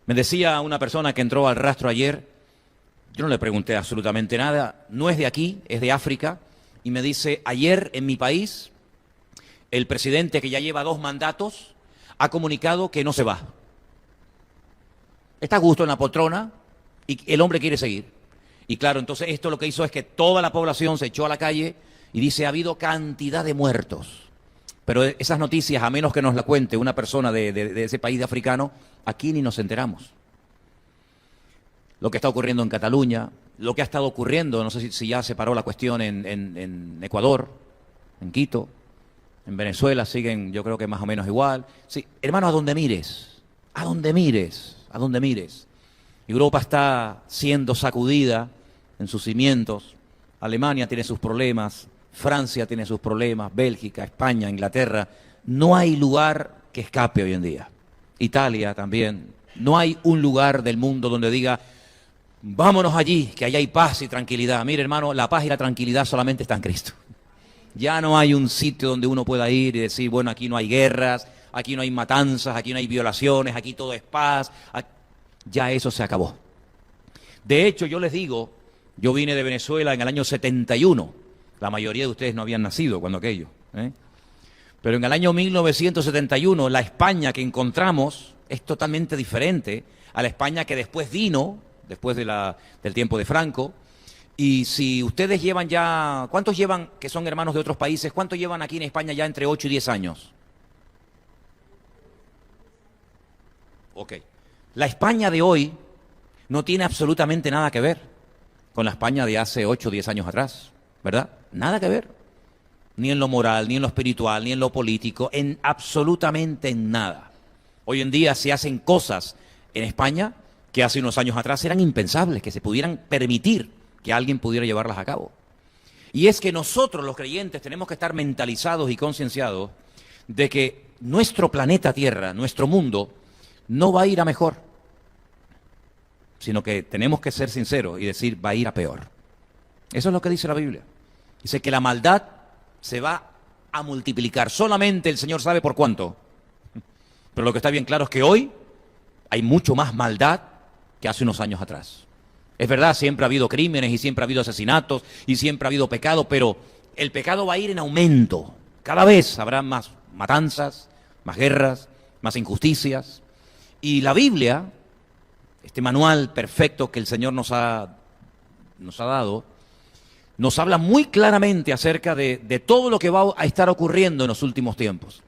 Me decía una persona que entró al rastro ayer, yo no le pregunté absolutamente nada, no es de aquí, es de África, y me dice, ayer en mi país, el presidente que ya lleva 2 mandatos ha comunicado que no se va. Está a gusto en la poltrona y el hombre quiere seguir. Y claro, entonces esto lo que hizo es que toda la población se echó a la calle y dice, ha habido cantidad de muertos. Pero esas noticias, a menos que nos la cuente una persona de ese país africano, aquí ni nos enteramos. Lo que está ocurriendo en Cataluña, lo que ha estado ocurriendo, no sé si ya se paró la cuestión en Ecuador, en Quito, en Venezuela siguen, yo creo que más o menos igual. Sí, hermano, a donde mires, a donde mires, a donde mires. Europa está siendo sacudida en sus cimientos, Alemania tiene sus problemas, Francia tiene sus problemas, Bélgica, España, Inglaterra. No hay lugar que escape hoy en día. Italia también. No hay un lugar del mundo donde diga, vámonos allí, que allá hay paz y tranquilidad. Mire, hermano, la paz y la tranquilidad solamente está en Cristo. Ya no hay un sitio donde uno pueda ir y decir, bueno, aquí no hay guerras, aquí no hay matanzas, aquí no hay violaciones, aquí todo es paz. Ya eso se acabó. De hecho, yo les digo, yo vine de Venezuela en el año 71. La mayoría de ustedes no habían nacido cuando aquello. Pero en el año 1971, la España que encontramos es totalmente diferente a la España que después vino, después del tiempo de Franco. Y si ustedes llevan ya, ¿cuántos llevan que son hermanos de otros países? ¿Cuántos llevan aquí en España ya entre 8 y 10 años? Ok. La España de hoy no tiene absolutamente nada que ver con la España de hace 8 o 10 años atrás, ¿verdad? Nada que ver. Ni en lo moral, ni en lo espiritual, ni en lo político, en absolutamente nada. Hoy en día se hacen cosas en España que hace unos años atrás eran impensables, que se pudieran permitir que alguien pudiera llevarlas a cabo. Y es que nosotros, los creyentes, tenemos que estar mentalizados y concienciados de que nuestro planeta Tierra, nuestro mundo, no va a ir a mejor, sino que tenemos que ser sinceros y decir, va a ir a peor. Eso es lo que dice la Biblia. Dice que la maldad se va a multiplicar. Solamente el Señor sabe por cuánto. Pero lo que está bien claro es que hoy hay mucho más maldad que hace unos años atrás. Es verdad, siempre ha habido crímenes y siempre ha habido asesinatos y siempre ha habido pecado, pero el pecado va a ir en aumento. Cada vez habrá más matanzas, más guerras, más injusticias. Y la Biblia, este manual perfecto que el Señor nos ha dado, nos habla muy claramente acerca de todo lo que va a estar ocurriendo en los últimos tiempos.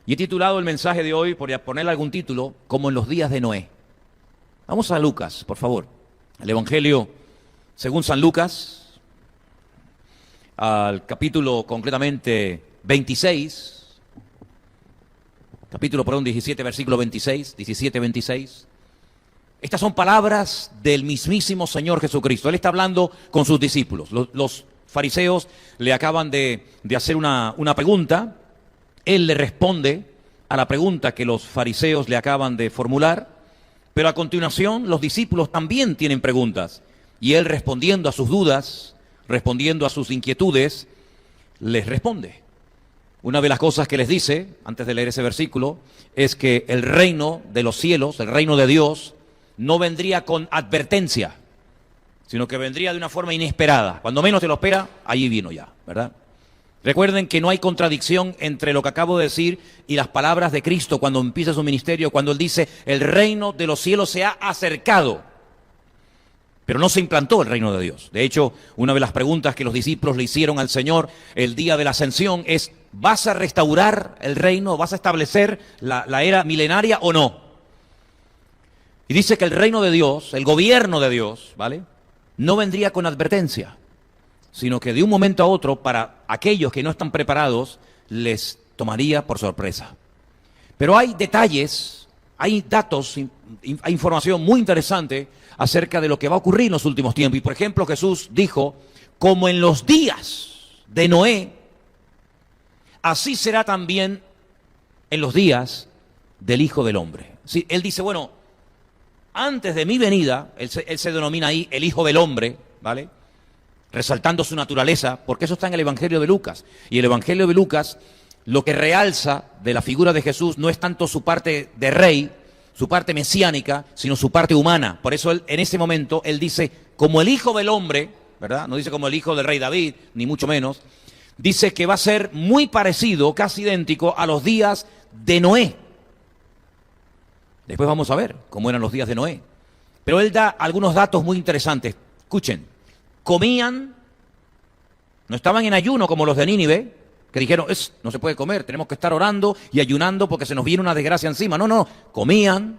Y he titulado el mensaje de hoy, por ponerle algún título, como en los días de Noé. Vamos a Lucas, por favor. El Evangelio según San Lucas, al capítulo concretamente 26, capítulo, 17, versículo 26, 17-26. Estas son palabras del mismísimo Señor Jesucristo. Él está hablando con sus discípulos. Los fariseos le acaban de hacer una pregunta. Él le responde a la pregunta que los fariseos le acaban de formular. Pero a continuación los discípulos también tienen preguntas. Y él, respondiendo a sus dudas, respondiendo a sus inquietudes, les responde. Una de las cosas que les dice, antes de leer ese versículo, es que el reino de los cielos, el reino de Dios, no vendría con advertencia, sino que vendría de una forma inesperada. Cuando menos te lo espera, allí vino ya, ¿verdad? Recuerden que no hay contradicción entre lo que acabo de decir y las palabras de Cristo cuando empieza su ministerio, cuando Él dice, el reino de los cielos se ha acercado. Pero no se implantó el reino de Dios. De hecho, una de las preguntas que los discípulos le hicieron al Señor el día de la ascensión es, ¿vas a restaurar el reino? ¿Vas a establecer la era milenaria o no? Y dice que el reino de Dios, el gobierno de Dios, ¿vale?, no vendría con advertencia, sino que de un momento a otro, para aquellos que no están preparados, les tomaría por sorpresa. Pero hay detalles, hay datos, hay información muy interesante acerca de lo que va a ocurrir en los últimos tiempos. Y por ejemplo, Jesús dijo, como en los días de Noé, así será también en los días del Hijo del Hombre. Sí, él dice, bueno, antes de mi venida, él se denomina ahí el Hijo del Hombre, ¿vale?, resaltando su naturaleza, porque eso está en el Evangelio de Lucas. Y el Evangelio de Lucas lo que realza de la figura de Jesús no es tanto su parte de rey, su parte mesiánica, sino su parte humana. Por eso él, en ese momento él dice, como el Hijo del Hombre, ¿verdad? No dice como el hijo del rey David, ni mucho menos. Dice que va a ser muy parecido, casi idéntico, a los días de Noé. Después vamos a ver cómo eran los días de Noé. Pero él da algunos datos muy interesantes. Escuchen, comían, no estaban en ayuno como los de Nínive, que dijeron, no se puede comer, tenemos que estar orando y ayunando porque se nos viene una desgracia encima. No, no, comían,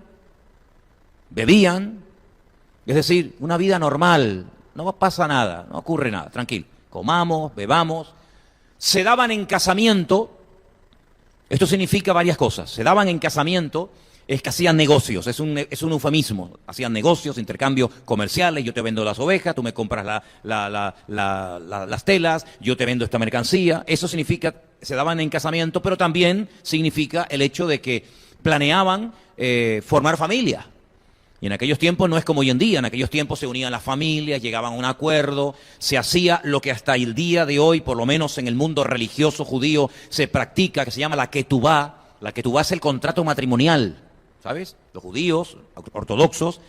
bebían, es decir, una vida normal, no pasa nada, no ocurre nada, tranquilo. Comamos, bebamos, se daban en casamiento, esto significa varias cosas, se daban en casamiento, es que hacían negocios, es un eufemismo, hacían negocios, intercambios comerciales, yo te vendo las ovejas, tú me compras las telas, yo te vendo esta mercancía, eso significa, se daban en casamiento, pero también significa el hecho de que planeaban formar familia. Y en aquellos tiempos no es como hoy en día, en aquellos tiempos se unían las familias, llegaban a un acuerdo, se hacía lo que hasta el día de hoy, por lo menos en el mundo religioso judío, se practica, que se llama la ketubá. La ketubá es el contrato matrimonial, ¿sabes? Los judíos ortodoxos,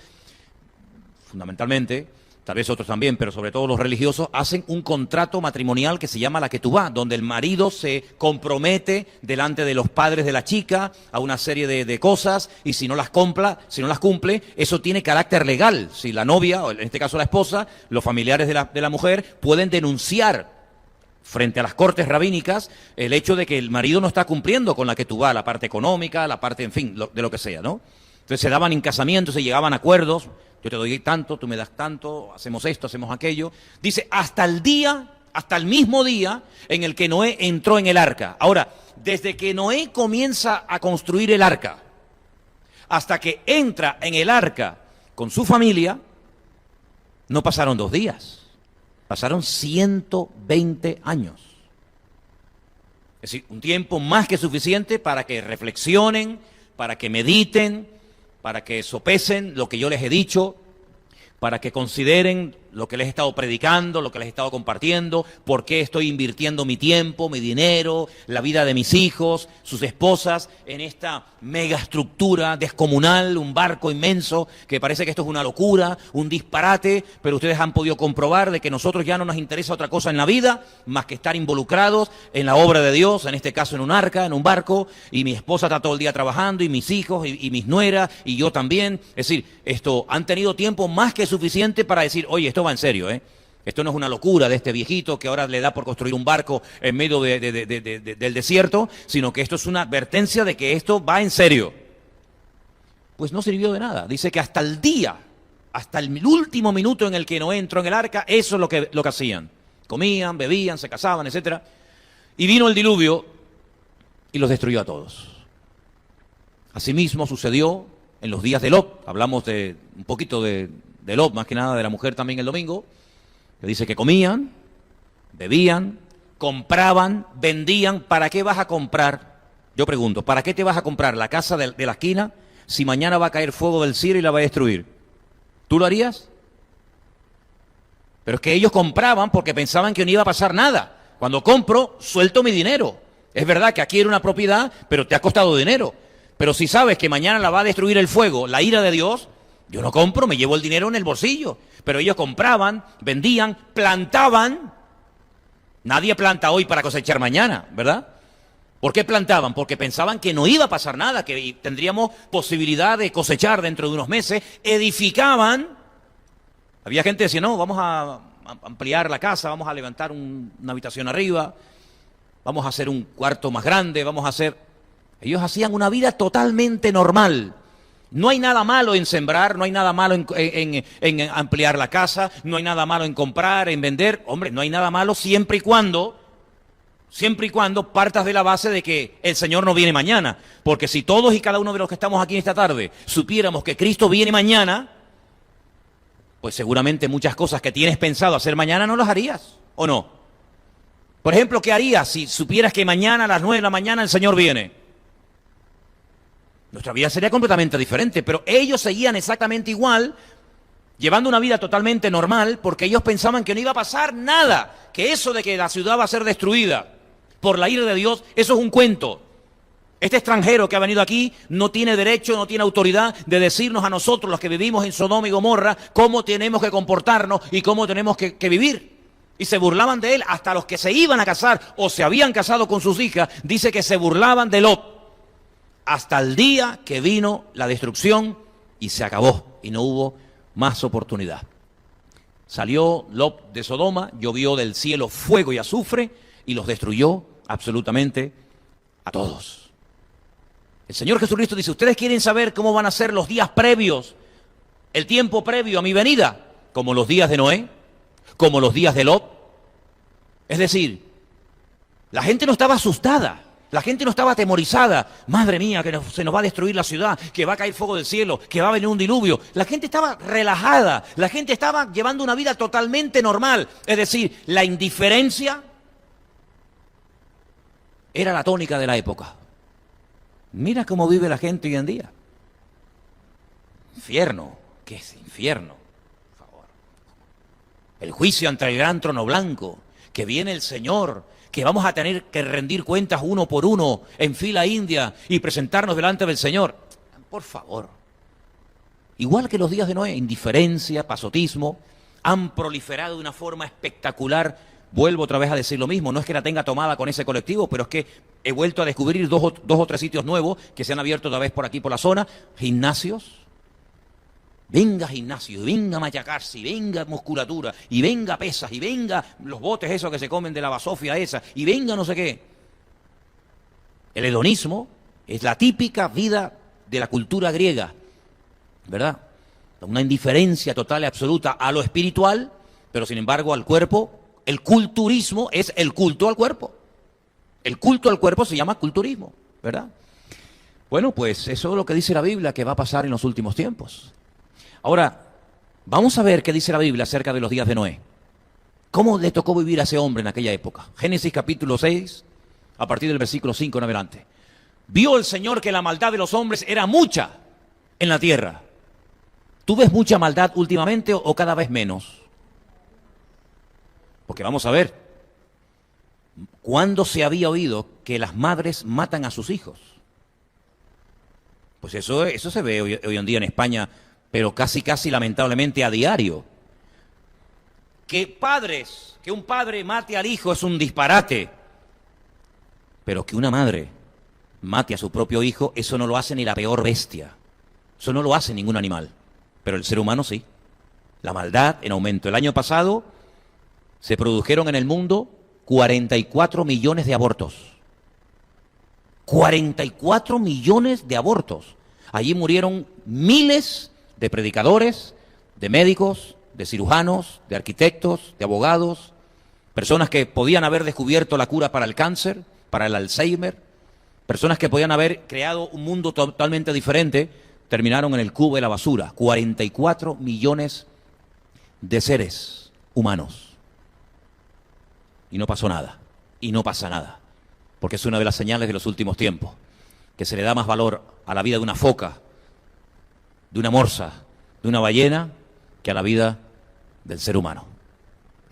fundamentalmente, tal vez otros también, pero sobre todo los religiosos, hacen un contrato matrimonial que se llama la ketubá, donde el marido se compromete delante de los padres de la chica a una serie de cosas, y si no las cumple, eso tiene carácter legal. Si la novia, o en este caso la esposa, los familiares de la mujer, pueden denunciar frente a las cortes rabínicas el hecho de que el marido no está cumpliendo con la ketubá, la parte económica, la parte, en fin, de lo que sea, ¿no? Entonces se daban en casamiento, se llegaban a acuerdos, yo te doy tanto, tú me das tanto, hacemos esto, hacemos aquello. Dice, hasta el mismo día en el que Noé entró en el arca. Ahora, desde que Noé comienza a construir el arca, hasta que entra en el arca con su familia, no pasaron 2 días, pasaron 120 años. Es decir, un tiempo más que suficiente para que reflexionen, para que mediten, para que sopesen lo que yo les he dicho, para que consideren lo que les he estado predicando, lo que les he estado compartiendo, por qué estoy invirtiendo mi tiempo, mi dinero, la vida de mis hijos, sus esposas, en esta megaestructura descomunal, un barco inmenso, que parece que esto es una locura, un disparate, pero ustedes han podido comprobar de que nosotros ya no nos interesa otra cosa en la vida, más que estar involucrados en la obra de Dios, en este caso en un arca, en un barco, y mi esposa está todo el día trabajando, y mis hijos, y mis nueras, y yo también. Es decir, han tenido tiempo más que suficiente para decir, oye, esto va en serio, ¿eh? Esto no es una locura de este viejito que ahora le da por construir un barco en medio del desierto, sino que esto es una advertencia de que esto va en serio. Pues no sirvió de nada. Dice que hasta el último minuto en el que Noé entró en el arca, eso es lo que hacían. Comían, bebían, se casaban, etc. Y vino el diluvio y los destruyó a todos. Asimismo sucedió en los días de Lot. Hablamos un poquito de Lot, más que nada de la mujer también el domingo, que dice que comían, bebían, compraban, vendían. ¿Para qué vas a comprar? Yo pregunto, ¿para qué te vas a comprar la casa de la esquina si mañana va a caer fuego del cielo y la va a destruir? ¿Tú lo harías? Pero es que ellos compraban porque pensaban que no iba a pasar nada. Cuando compro, suelto mi dinero. Es verdad que aquí era una propiedad, pero te ha costado dinero. Pero si sabes que mañana la va a destruir el fuego, la ira de Dios, yo no compro, me llevo el dinero en el bolsillo. Pero ellos compraban, vendían, plantaban. Nadie planta hoy para cosechar mañana, ¿verdad? ¿Por qué plantaban? Porque pensaban que no iba a pasar nada, que tendríamos posibilidad de cosechar dentro de unos meses. Edificaban. Había gente que decía, no, vamos a ampliar la casa, vamos a levantar una habitación arriba, vamos a hacer un cuarto más grande, vamos a hacer... Ellos hacían una vida totalmente normal. No hay nada malo en sembrar, no hay nada malo en ampliar la casa, no hay nada malo en comprar, en vender. Hombre, no hay nada malo siempre y cuando partas de la base de que el Señor no viene mañana. Porque si todos y cada uno de los que estamos aquí esta tarde supiéramos que Cristo viene mañana, pues seguramente muchas cosas que tienes pensado hacer mañana no las harías, ¿o no? Por ejemplo, ¿qué harías si supieras que mañana a las 9 de la mañana el Señor viene? Nuestra vida sería completamente diferente, pero ellos seguían exactamente igual, llevando una vida totalmente normal, porque ellos pensaban que no iba a pasar nada, que eso de que la ciudad va a ser destruida por la ira de Dios, eso es un cuento. Este extranjero que ha venido aquí no tiene derecho, no tiene autoridad de decirnos a nosotros, los que vivimos en Sodoma y Gomorra, cómo tenemos que comportarnos y cómo tenemos que vivir. Y se burlaban de él, hasta los que se iban a casar o se habían casado con sus hijas, dice que se burlaban de Lot, hasta el día que vino la destrucción y se acabó y no hubo más oportunidad. Salió Lot de Sodoma, llovió del cielo fuego y azufre y los destruyó absolutamente a todos. El Señor Jesucristo dice, ¿ustedes quieren saber cómo van a ser los días previos, el tiempo previo a mi venida? Como los días de Noé, como los días de Lot. Es decir, la gente no estaba asustada, la gente no estaba atemorizada. Madre mía, que se nos va a destruir la ciudad, que va a caer fuego del cielo, que va a venir un diluvio. La gente estaba relajada, la gente estaba llevando una vida totalmente normal. Es decir, la indiferencia era la tónica de la época. Mira cómo vive la gente hoy en día. Infierno. ¿Qué es infierno? Por favor. El juicio ante el gran trono blanco, que viene el Señor, que vamos a tener que rendir cuentas uno por uno en fila india y presentarnos delante del Señor. Por favor. Igual que los días de Noé, indiferencia, pasotismo, han proliferado de una forma espectacular. Vuelvo otra vez a decir lo mismo, no es que la tenga tomada con ese colectivo, pero es que he vuelto a descubrir dos o tres sitios nuevos que se han abierto otra vez por aquí, por la zona. Gimnasios. Venga gimnasio, y venga machacarse, y venga musculatura, y venga pesas, y venga los botes esos que se comen de la basofia esa, y venga no sé qué. El hedonismo es la típica vida de la cultura griega, ¿verdad? Una indiferencia total y absoluta a lo espiritual, pero sin embargo al cuerpo. El culturismo es el culto al cuerpo. El culto al cuerpo se llama culturismo, ¿verdad? Bueno, pues eso es lo que dice la Biblia que va a pasar en los últimos tiempos. Ahora, vamos a ver qué dice la Biblia acerca de los días de Noé. ¿Cómo le tocó vivir a ese hombre en aquella época? Génesis capítulo 6, a partir del versículo 5 en adelante. Vio el Señor que la maldad de los hombres era mucha en la tierra. ¿Tú ves mucha maldad últimamente o cada vez menos? Porque vamos a ver, ¿cuándo se había oído que las madres matan a sus hijos? Pues eso se ve hoy en día en España, pero casi lamentablemente a diario. Que un padre mate al hijo es un disparate, pero que una madre mate a su propio hijo, eso no lo hace ni la peor bestia, eso no lo hace ningún animal, pero el ser humano sí. La maldad en aumento. El año pasado se produjeron en el mundo 44 millones de abortos. 44 millones de abortos. Allí murieron miles de predicadores, de médicos, de cirujanos, de arquitectos, de abogados, personas que podían haber descubierto la cura para el cáncer, para el Alzheimer, personas que podían haber creado un mundo totalmente diferente, terminaron en el cubo de la basura. 44 millones de seres humanos. Y no pasó nada, y no pasa nada, porque es una de las señales de los últimos tiempos, que se le da más valor a la vida de una foca, de una morsa, de una ballena, que a la vida del ser humano.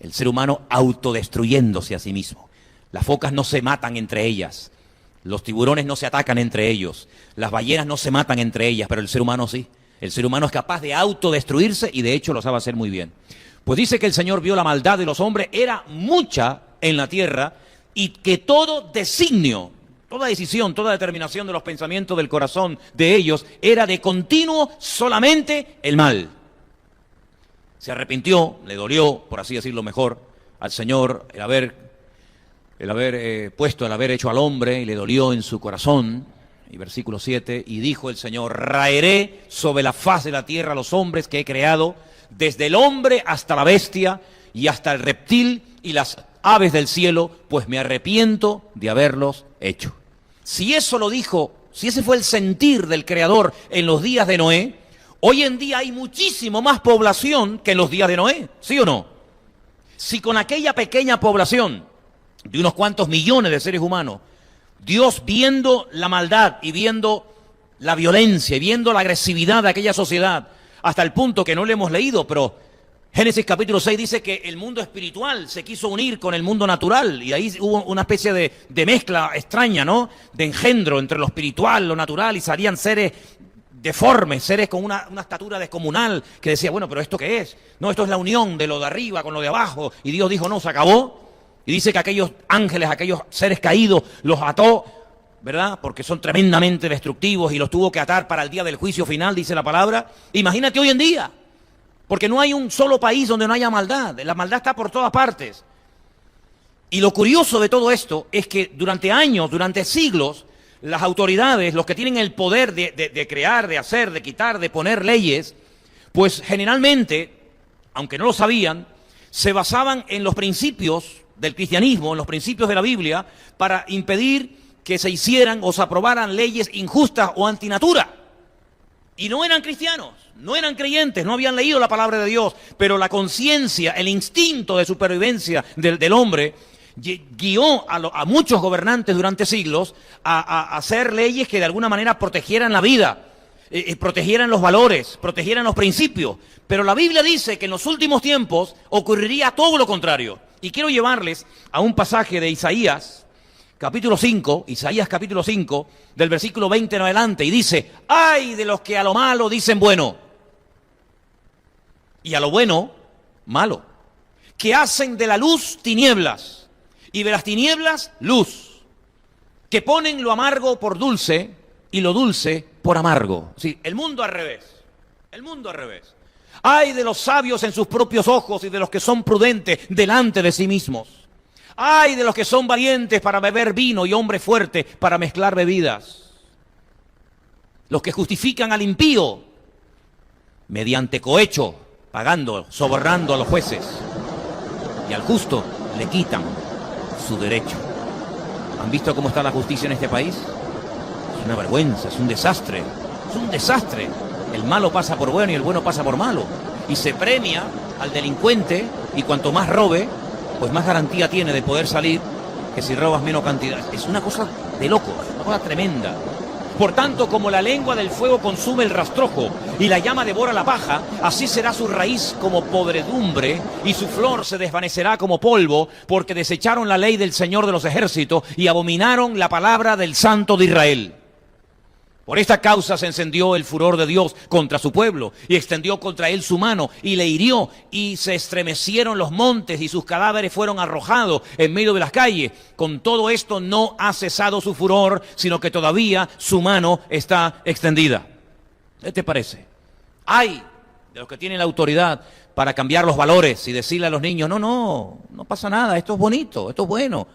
El ser humano autodestruyéndose a sí mismo. Las focas no se matan entre ellas, los tiburones no se atacan entre ellos, las ballenas no se matan entre ellas, pero el ser humano sí. El ser humano es capaz de autodestruirse y de hecho lo sabe hacer muy bien. Pues dice que el Señor vio la maldad de los hombres, era mucha en la tierra, y que todo designio, toda decisión, toda determinación de los pensamientos del corazón de ellos era de continuo solamente el mal. Se arrepintió, le dolió, por así decirlo mejor, al Señor el haber hecho al hombre, y le dolió en su corazón. Y versículo 7, y dijo el Señor, raeré sobre la faz de la tierra a los hombres que he creado, desde el hombre hasta la bestia y hasta el reptil y las aves del cielo, pues me arrepiento de haberlos hecho. Si eso lo dijo, si ese fue el sentir del Creador en los días de Noé, hoy en día hay muchísimo más población que en los días de Noé, ¿sí o no? Si con aquella pequeña población de unos cuantos millones de seres humanos, Dios viendo la maldad y viendo la violencia y viendo la agresividad de aquella sociedad, hasta el punto que no le hemos leído, pero Génesis capítulo 6 dice que el mundo espiritual se quiso unir con el mundo natural y ahí hubo una especie de mezcla extraña, ¿no? De engendro entre lo espiritual, lo natural, y salían seres deformes, seres con una estatura descomunal, que decía, bueno, pero ¿esto qué es? No, esto es la unión de lo de arriba con lo de abajo, y Dios dijo, no, se acabó, y dice que aquellos ángeles, aquellos seres caídos, los ató, ¿verdad? Porque son tremendamente destructivos y los tuvo que atar para el día del juicio final, dice la palabra. Imagínate hoy en día. Porque no hay un solo país donde no haya maldad. La maldad está por todas partes. Y lo curioso de todo esto es que durante años, durante siglos, las autoridades, los que tienen el poder de crear, de hacer, de quitar, de poner leyes, pues generalmente, aunque no lo sabían, se basaban en los principios del cristianismo, en los principios de la Biblia, para impedir que se hicieran o se aprobaran leyes injustas o antinatura. Y no eran cristianos, no eran creyentes, no habían leído la palabra de Dios, pero la conciencia, el instinto de supervivencia del hombre guió a muchos gobernantes durante siglos a hacer leyes que de alguna manera protegieran la vida, protegieran los valores, protegieran los principios. Pero la Biblia dice que en los últimos tiempos ocurriría todo lo contrario. Y quiero llevarles a un pasaje de Isaías, capítulo 5, Isaías capítulo 5, del versículo 20 en adelante, y dice, ¡ay de los que a lo malo dicen bueno! Y a lo bueno, malo. Que hacen de la luz tinieblas, y de las tinieblas luz. Que ponen lo amargo por dulce, y lo dulce por amargo. Sí, el mundo al revés. El mundo al revés. ¡Ay de los sabios en sus propios ojos, y de los que son prudentes delante de sí mismos! ¡Ay de los que son valientes para beber vino y hombres fuertes para mezclar bebidas! Los que justifican al impío mediante cohecho, pagando, sobornando a los jueces, y al justo le quitan su derecho. ¿Han visto cómo está la justicia en este país? Es una vergüenza, es un desastre, es un desastre. El malo pasa por bueno y el bueno pasa por malo. Y se premia al delincuente, y cuanto más robe, pues más garantía tiene de poder salir que si robas menos cantidad. Es una cosa de locos, una cosa tremenda. Por tanto, como la lengua del fuego consume el rastrojo y la llama devora la paja, así será su raíz como podredumbre y su flor se desvanecerá como polvo, porque desecharon la ley del Señor de los ejércitos y abominaron la palabra del Santo de Israel. Por esta causa se encendió el furor de Dios contra su pueblo y extendió contra él su mano y le hirió, y se estremecieron los montes y sus cadáveres fueron arrojados en medio de las calles. Con todo esto no ha cesado su furor, sino que todavía su mano está extendida. ¿Qué te parece? Hay de los que tienen la autoridad para cambiar los valores y decirle a los niños, no pasa nada, esto es bonito, esto es bueno.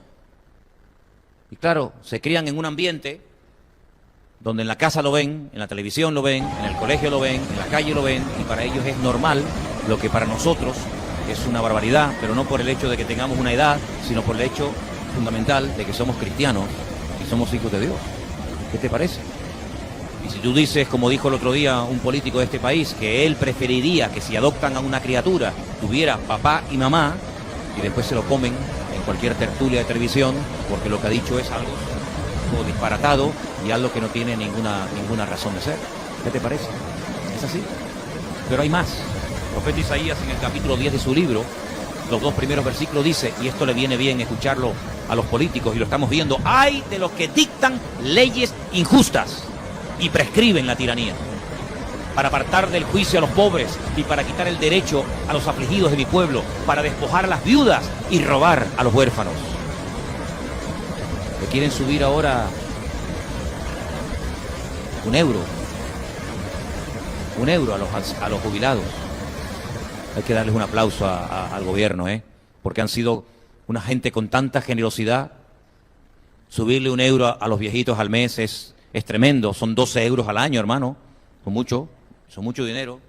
Y claro, se crían en un ambiente donde en la casa lo ven, en la televisión lo ven, en el colegio lo ven, en la calle lo ven, y para ellos es normal, lo que para nosotros es una barbaridad, pero no por el hecho de que tengamos una edad, sino por el hecho fundamental de que somos cristianos y somos hijos de Dios. ¿Qué te parece? Y si tú dices, como dijo el otro día un político de este país, que él preferiría que si adoptan a una criatura tuviera papá y mamá, y después se lo comen en cualquier tertulia de televisión, porque lo que ha dicho es algo disparatado y algo que no tiene ninguna razón de ser. ¿Qué te parece? Es así. Pero hay más. El profeta Isaías, en el capítulo 10 de su libro, los 2 primeros versículos, dice, y esto le viene bien escucharlo a los políticos, y lo estamos viendo, hay de los que dictan leyes injustas y prescriben la tiranía, para apartar del juicio a los pobres y para quitar el derecho a los afligidos de mi pueblo, para despojar a las viudas y robar a los huérfanos. Le quieren subir ahora un euro a los jubilados. Hay que darles un aplauso al gobierno, porque han sido una gente con tanta generosidad. Subirle un euro a los viejitos al mes es tremendo. Son 12 euros al año, hermano. Son mucho dinero.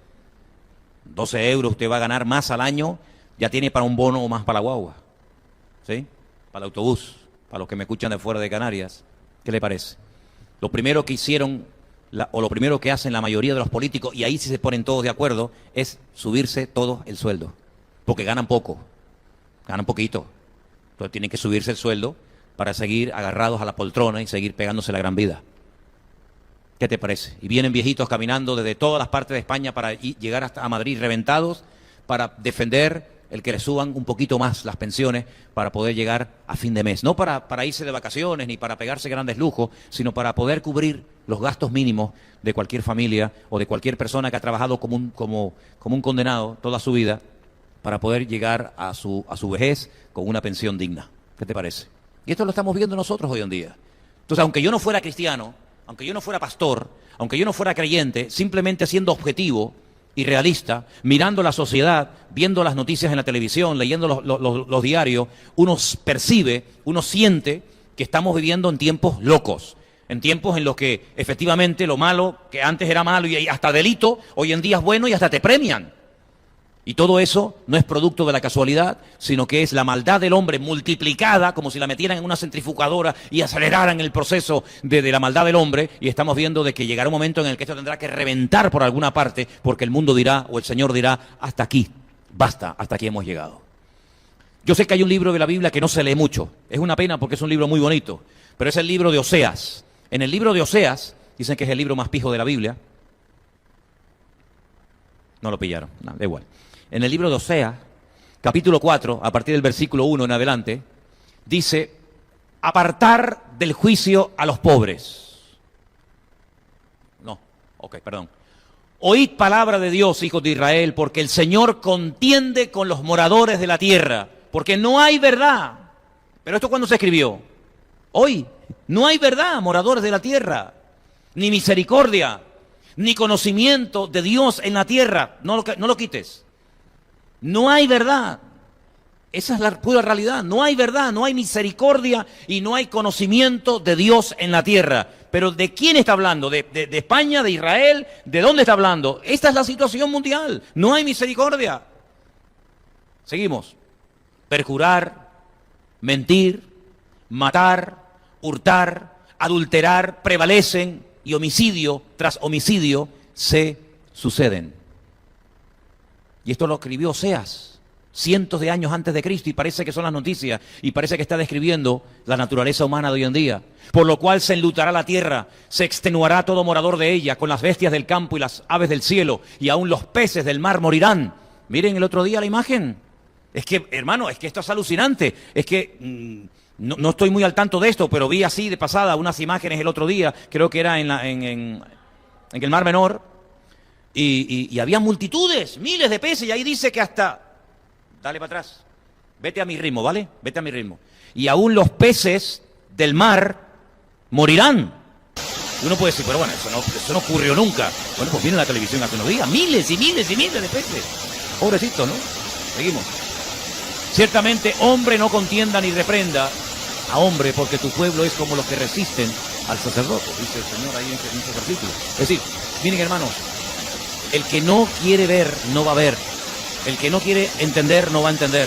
12 euros usted va a ganar más al año, ya tiene para un bono o más para la guagua, ¿sí? Para el autobús, para los que me escuchan de fuera de Canarias. ¿Qué le parece? Lo primero que hicieron, o lo primero que hacen la mayoría de los políticos, y ahí sí se ponen todos de acuerdo, es subirse todos el sueldo, porque ganan poco, ganan poquito. Entonces tienen que subirse el sueldo para seguir agarrados a la poltrona y seguir pegándose la gran vida. ¿Qué te parece? Y vienen viejitos caminando desde todas las partes de España para llegar hasta a Madrid reventados, para defender el que le suban un poquito más las pensiones para poder llegar a fin de mes. No para irse de vacaciones ni para pegarse grandes lujos, sino para poder cubrir los gastos mínimos de cualquier familia o de cualquier persona que ha trabajado como un condenado toda su vida para poder llegar a su vejez con una pensión digna. ¿Qué te parece? Y esto lo estamos viendo nosotros hoy en día. Entonces, aunque yo no fuera cristiano, aunque yo no fuera pastor, aunque yo no fuera creyente, simplemente siendo objetivo y realista, mirando la sociedad, viendo las noticias en la televisión, leyendo los diarios, uno percibe, uno siente que estamos viviendo en tiempos locos, en tiempos en los que efectivamente lo malo, que antes era malo y hasta delito, hoy en día es bueno y hasta te premian. Y todo eso no es producto de la casualidad, sino que es la maldad del hombre multiplicada, como si la metieran en una centrifugadora y aceleraran el proceso de la maldad del hombre, y estamos viendo de que llegará un momento en el que esto tendrá que reventar por alguna parte, porque el mundo dirá, o el Señor dirá, hasta aquí, basta, hasta aquí hemos llegado. Yo sé que hay un libro de la Biblia que no se lee mucho, es una pena porque es un libro muy bonito, pero es el libro de Oseas. En el libro de Oseas, dicen que es el libro más pijo de la Biblia, no lo pillaron, no, da igual. En el libro de Oseas, capítulo 4, a partir del versículo 1 en adelante, dice, apartar del juicio a los pobres. Oíd palabra de Dios, hijos de Israel, porque el Señor contiende con los moradores de la tierra, porque no hay verdad. ¿Pero esto cuándo se escribió? Hoy. No hay verdad, moradores de la tierra, ni misericordia, ni conocimiento de Dios en la tierra. No lo quites. No hay verdad. Esa es la pura realidad. No hay verdad, no hay misericordia y no hay conocimiento de Dios en la tierra. Pero ¿de quién está hablando? ¿De España? ¿De Israel? ¿De dónde está hablando? Esta es la situación mundial. No hay misericordia. Seguimos. Perjurar, mentir, matar, hurtar, adulterar, prevalecen y homicidio tras homicidio se suceden. Y esto lo escribió Oseas cientos de años antes de Cristo y parece que son las noticias y parece que está describiendo la naturaleza humana de hoy en día. Por lo cual se enlutará la tierra, se extenuará todo morador de ella, con las bestias del campo y las aves del cielo, y aún los peces del mar morirán. Miren el otro día la imagen. Es que, hermano, es que esto es alucinante. Es que no estoy muy al tanto de esto, pero vi así de pasada unas imágenes el otro día, creo que era en el Mar Menor, y había multitudes, miles de peces, y ahí dice que hasta... Dale para atrás, vete a mi ritmo, ¿vale? Vete a mi ritmo. Y aún los peces del mar morirán. Y uno puede decir, pero bueno, eso no ocurrió nunca. Bueno, pues viene la televisión hace unos días, miles y miles y miles de peces. Pobrecito, ¿no? Seguimos. Ciertamente, hombre no contienda ni reprenda a hombre, porque tu pueblo es como los que resisten al sacerdote, dice el Señor ahí en ese versículo. Es decir, miren hermanos, el que no quiere ver, no va a ver. El que no quiere entender, no va a entender.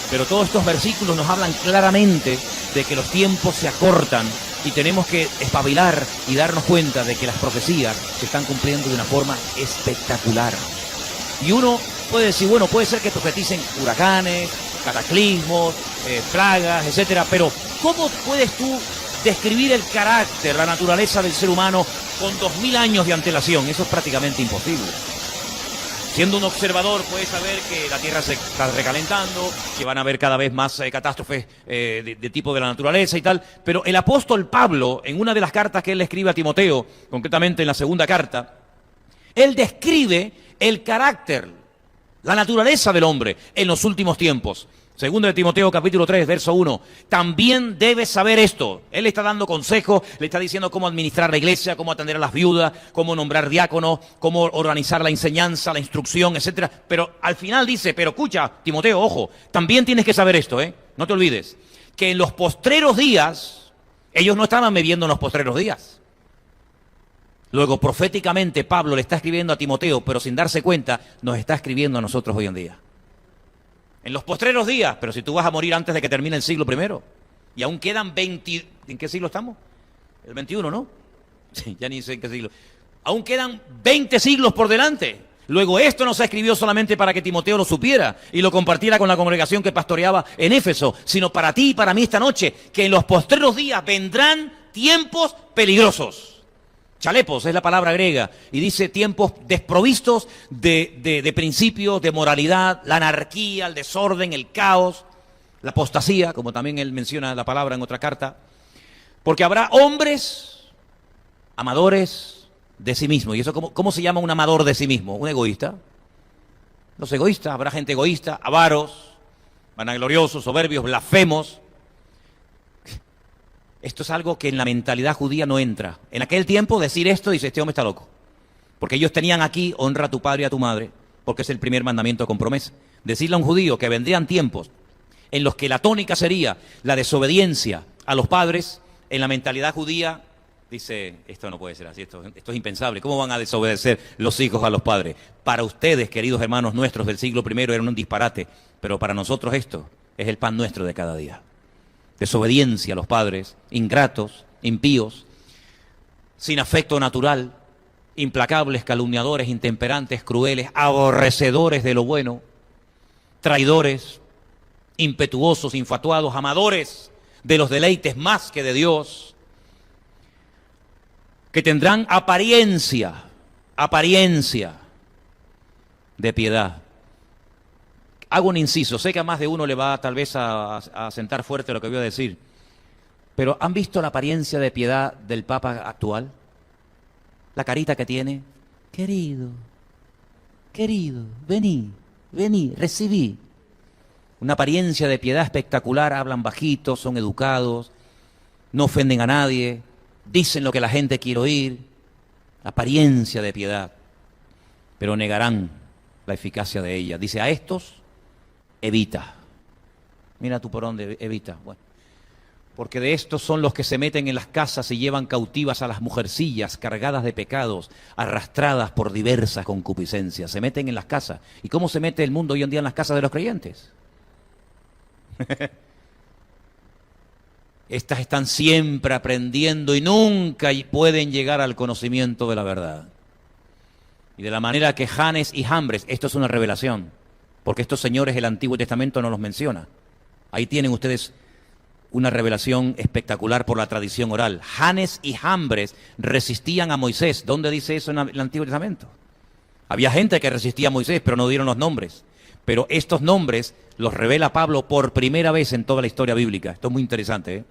Pero todos estos versículos nos hablan claramente de que los tiempos se acortan y tenemos que espabilar y darnos cuenta de que las profecías se están cumpliendo de una forma espectacular. Y uno puede decir, bueno, puede ser que profeticen huracanes, cataclismos, plagas, etcétera, pero ¿cómo puedes tú describir el carácter, la naturaleza del ser humano con 2000 años de antelación? Eso es prácticamente imposible. Siendo un observador puedes saber que la Tierra se está recalentando, que van a haber cada vez más catástrofes de tipo de la naturaleza y tal, pero el apóstol Pablo, en una de las cartas que él le escribe a Timoteo, concretamente en la segunda carta, él describe el carácter, la naturaleza del hombre en los últimos tiempos. Segundo de Timoteo, capítulo 3, verso 1. También debes saber esto. Él le está dando consejos, le está diciendo cómo administrar la iglesia, cómo atender a las viudas, cómo nombrar diáconos, cómo organizar la enseñanza, la instrucción, etcétera. Pero al final dice, pero escucha, Timoteo, ojo, también tienes que saber esto, no te olvides, que en los postreros días, ellos no estaban viviendo en los postreros días. Luego, proféticamente, Pablo le está escribiendo a Timoteo, pero sin darse cuenta, nos está escribiendo a nosotros hoy en día. En los postreros días, pero si tú vas a morir antes de que termine el siglo primero. Y aún quedan 20... ¿En qué siglo estamos? El 21, ¿no? Sí, ya ni sé en qué siglo. Aún quedan 20 siglos por delante. Luego, esto no se escribió solamente para que Timoteo lo supiera y lo compartiera con la congregación que pastoreaba en Éfeso, sino para ti y para mí esta noche, que en los postreros días vendrán tiempos peligrosos. Chalepos es la palabra griega, y dice tiempos desprovistos de principios, de moralidad, la anarquía, el desorden, el caos, la apostasía, como también él menciona la palabra en otra carta, porque habrá hombres amadores de sí mismo. ¿Y eso cómo se llama un amador de sí mismo? ¿Un egoísta? Los egoístas, habrá gente egoísta, avaros, vanagloriosos, soberbios, blasfemos. Esto es algo que en la mentalidad judía no entra. En aquel tiempo decir esto, dice, este hombre está loco. Porque ellos tenían aquí, honra a tu padre y a tu madre, porque es el primer mandamiento con promesa. Decirle a un judío que vendrían tiempos en los que la tónica sería la desobediencia a los padres, en la mentalidad judía, dice, esto no puede ser así, esto es impensable. ¿Cómo van a desobedecer los hijos a los padres? Para ustedes, queridos hermanos nuestros del siglo I, era un disparate, pero para nosotros esto es el pan nuestro de cada día. Desobediencia a los padres, ingratos, impíos, sin afecto natural, implacables, calumniadores, intemperantes, crueles, aborrecedores de lo bueno, traidores, impetuosos, infatuados, amadores de los deleites más que de Dios, que tendrán apariencia de piedad. Hago un inciso, sé que a más de uno le va tal vez a sentar fuerte lo que voy a decir, pero ¿han visto la apariencia de piedad del Papa actual? La carita que tiene. Querido, vení, recibí. Una apariencia de piedad espectacular, hablan bajito, son educados, no ofenden a nadie, dicen lo que la gente quiere oír, apariencia de piedad, pero negarán la eficacia de ella. Dice, a estos evita. Mira tú por dónde evita. Bueno, porque de estos son los que se meten en las casas y llevan cautivas a las mujercillas cargadas de pecados, arrastradas por diversas concupiscencias. Se meten en las casas. ¿Y cómo se mete el mundo hoy en día en las casas de los creyentes? Estas están siempre aprendiendo y nunca pueden llegar al conocimiento de la verdad. Y de la manera que Janes y Jambres, esto es una revelación, porque estos señores el Antiguo Testamento no los menciona. Ahí tienen ustedes una revelación espectacular por la tradición oral. Janes y Jambres resistían a Moisés. ¿Dónde dice eso en el Antiguo Testamento? Había gente que resistía a Moisés, pero no dieron los nombres. Pero estos nombres los revela Pablo por primera vez en toda la historia bíblica. Esto es muy interesante, ¿eh?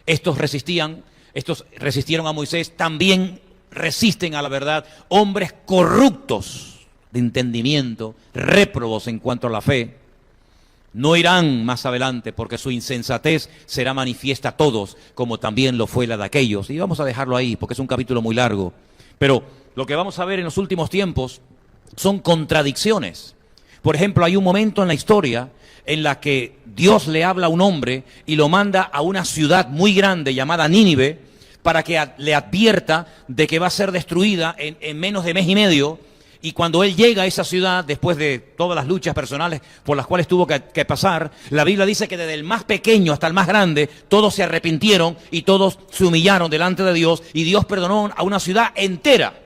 Estos resistieron a Moisés, también resisten a la verdad. Hombres corruptos de entendimiento, réprobos en cuanto a la fe, no irán más adelante porque su insensatez será manifiesta a todos, como también lo fue la de aquellos. Y vamos a dejarlo ahí porque es un capítulo muy largo. Pero lo que vamos a ver en los últimos tiempos son contradicciones. Por ejemplo, hay un momento en la historia en la que Dios le habla a un hombre y lo manda a una ciudad muy grande llamada Nínive para que le advierta de que va a ser destruida en menos de mes y medio. Y cuando él llega a esa ciudad, después de todas las luchas personales por las cuales tuvo que pasar, la Biblia dice que desde el más pequeño hasta el más grande, todos se arrepintieron y todos se humillaron delante de Dios, y Dios perdonó a una ciudad entera,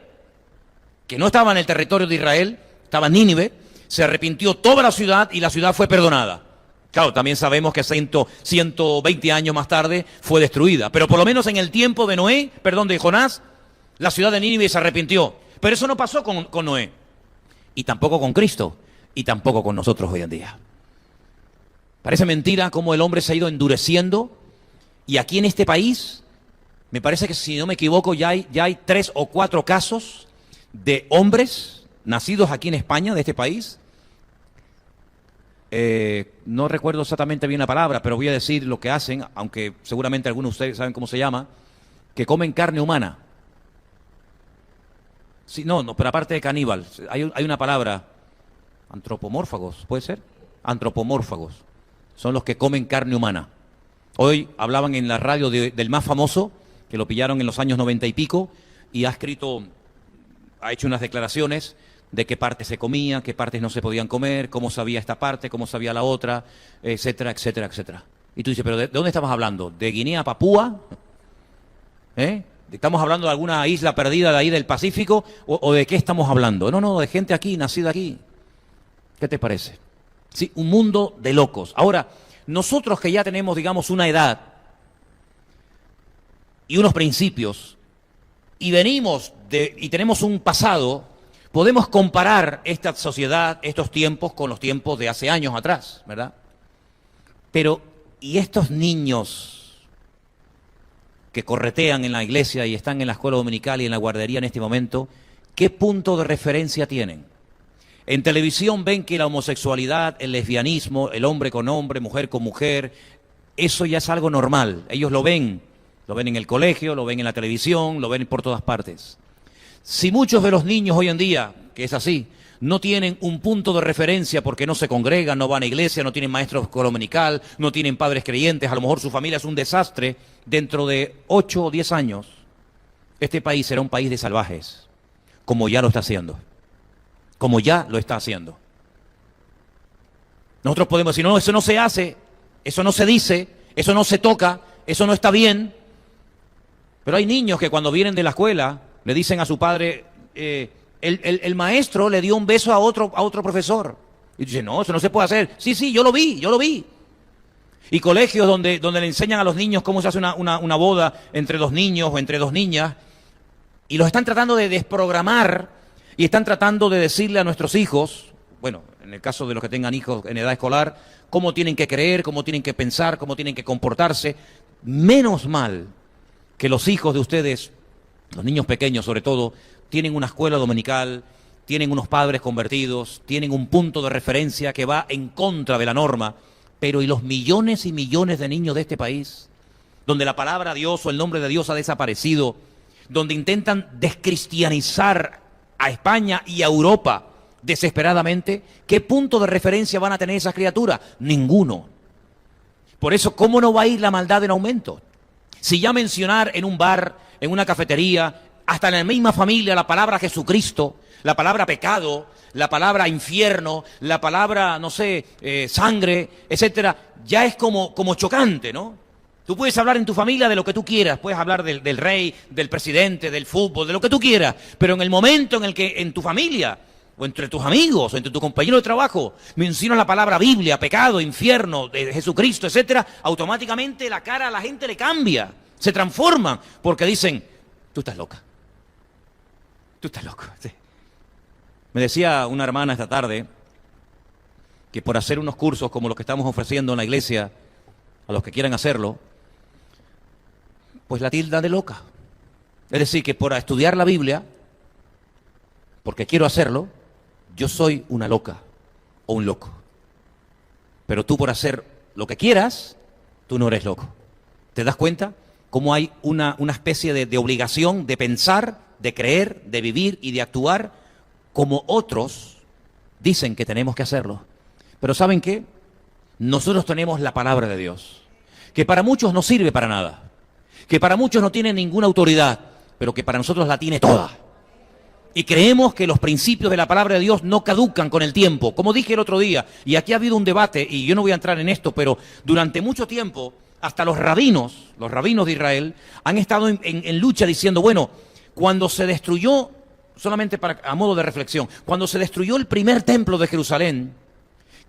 que no estaba en el territorio de Israel, estaba en Nínive. Se arrepintió toda la ciudad y la ciudad fue perdonada. Claro, también sabemos que 120 años más tarde fue destruida. Pero por lo menos en el tiempo de Jonás, la ciudad de Nínive se arrepintió. Pero eso no pasó con Noé. Y tampoco con Cristo. Y tampoco con nosotros hoy en día. Parece mentira cómo el hombre se ha ido endureciendo. Y aquí en este país, me parece que si no me equivoco, ya hay 3 o 4 casos de hombres nacidos aquí en España, de este país. No recuerdo exactamente bien la palabra, pero voy a decir lo que hacen, aunque seguramente algunos de ustedes saben cómo se llama, que comen carne humana. Sí, no, pero aparte de caníbal, hay una palabra, antropomórfagos, ¿puede ser? Antropomórfagos, son los que comen carne humana. Hoy hablaban en la radio del más famoso, que lo pillaron en los años 90 y pico, y ha hecho unas declaraciones de qué partes se comía, qué partes no se podían comer, cómo sabía esta parte, cómo sabía la otra, etcétera, etcétera, etcétera. Y tú dices, ¿pero de dónde estamos hablando? ¿De Guinea, Papúa? ¿Estamos hablando de alguna isla perdida de ahí del Pacífico? ¿O de qué estamos hablando? No, de gente aquí, nacida aquí. ¿Qué te parece? Sí, un mundo de locos. Ahora, nosotros que ya tenemos, digamos, una edad y unos principios, y y tenemos un pasado, podemos comparar esta sociedad, estos tiempos, con los tiempos de hace años atrás, ¿verdad? Pero, ¿y estos niños que corretean en la iglesia y están en la escuela dominical y en la guardería en este momento, qué punto de referencia tienen? En televisión ven que la homosexualidad, el lesbianismo, el hombre con hombre, mujer con mujer, eso ya es algo normal. Ellos lo ven en el colegio, lo ven en la televisión, lo ven por todas partes. Si muchos de los niños hoy en día, que es así, no tienen un punto de referencia porque no se congregan, no van a iglesia, no tienen maestro dominical, no tienen padres creyentes, a lo mejor su familia es un desastre, dentro de 8 o 10 años, este país será un país de salvajes, como ya lo está haciendo. Como ya lo está haciendo. Nosotros podemos decir, no, eso no se hace, eso no se dice, eso no se toca, eso no está bien. Pero hay niños que cuando vienen de la escuela le dicen a su padre, el maestro le dio un beso a otro profesor. Y dice, no, eso no se puede hacer. Sí, yo lo vi. Y colegios donde le enseñan a los niños cómo se hace una boda entre dos niños o entre dos niñas, y los están tratando de desprogramar. Y están tratando de decirle a nuestros hijos, bueno, en el caso de los que tengan hijos en edad escolar, cómo tienen que creer, cómo tienen que pensar, cómo tienen que comportarse. Menos mal que los hijos de ustedes, los niños pequeños sobre todo, tienen una escuela dominical, tienen unos padres convertidos, tienen un punto de referencia que va en contra de la norma. Pero ¿y los millones y millones de niños de este país, donde la palabra Dios o el nombre de Dios ha desaparecido, donde intentan descristianizar a España y a Europa desesperadamente? ¿Qué punto de referencia van a tener esas criaturas? Ninguno. Por eso, ¿cómo no va a ir la maldad en aumento? Si ya mencionar en un bar, en una cafetería, hasta en la misma familia, la palabra Jesucristo, la palabra pecado, la palabra infierno, la palabra, no sé, sangre, etcétera, ya es como chocante, ¿no? Tú puedes hablar en tu familia de lo que tú quieras, puedes hablar del rey, del presidente, del fútbol, de lo que tú quieras, pero en el momento en el que en tu familia, o entre tus amigos, o entre tu compañero de trabajo, mencionas la palabra Biblia, pecado, infierno, de Jesucristo, etcétera, automáticamente la cara a la gente le cambia, se transforma, porque dicen, tú estás loca, tú estás loco. Sí. Me decía una hermana esta tarde que por hacer unos cursos como los que estamos ofreciendo en la iglesia, a los que quieran hacerlo, pues la tilda de loca. Es decir, que por estudiar la Biblia, porque quiero hacerlo, yo soy una loca o un loco. Pero tú por hacer lo que quieras, tú no eres loco. ¿Te das cuenta? Cómo hay una especie de obligación de pensar, de creer, de vivir y de actuar como otros dicen que tenemos que hacerlo. Pero ¿saben qué? Nosotros tenemos la palabra de Dios, que para muchos no sirve para nada, que para muchos no tiene ninguna autoridad, pero que para nosotros la tiene toda. Y creemos que los principios de la palabra de Dios no caducan con el tiempo. Como dije el otro día, y aquí ha habido un debate, y yo no voy a entrar en esto, pero durante mucho tiempo, hasta los rabinos de Israel, han estado en lucha diciendo, bueno, cuando se destruyó, solamente a modo de reflexión, cuando se destruyó el primer templo de Jerusalén,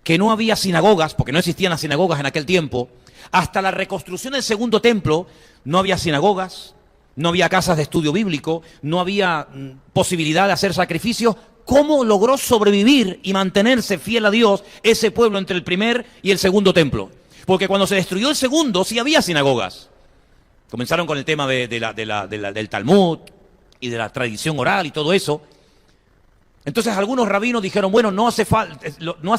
que no había sinagogas, porque no existían las sinagogas en aquel tiempo, hasta la reconstrucción del segundo templo, no había sinagogas, no había casas de estudio bíblico, no había posibilidad de hacer sacrificios. ¿Cómo logró sobrevivir y mantenerse fiel a Dios ese pueblo entre el primer y el segundo templo? Porque cuando se destruyó el segundo, sí había sinagogas. Comenzaron con el tema del Talmud y de la tradición oral y todo eso. Entonces algunos rabinos dijeron, bueno, no hace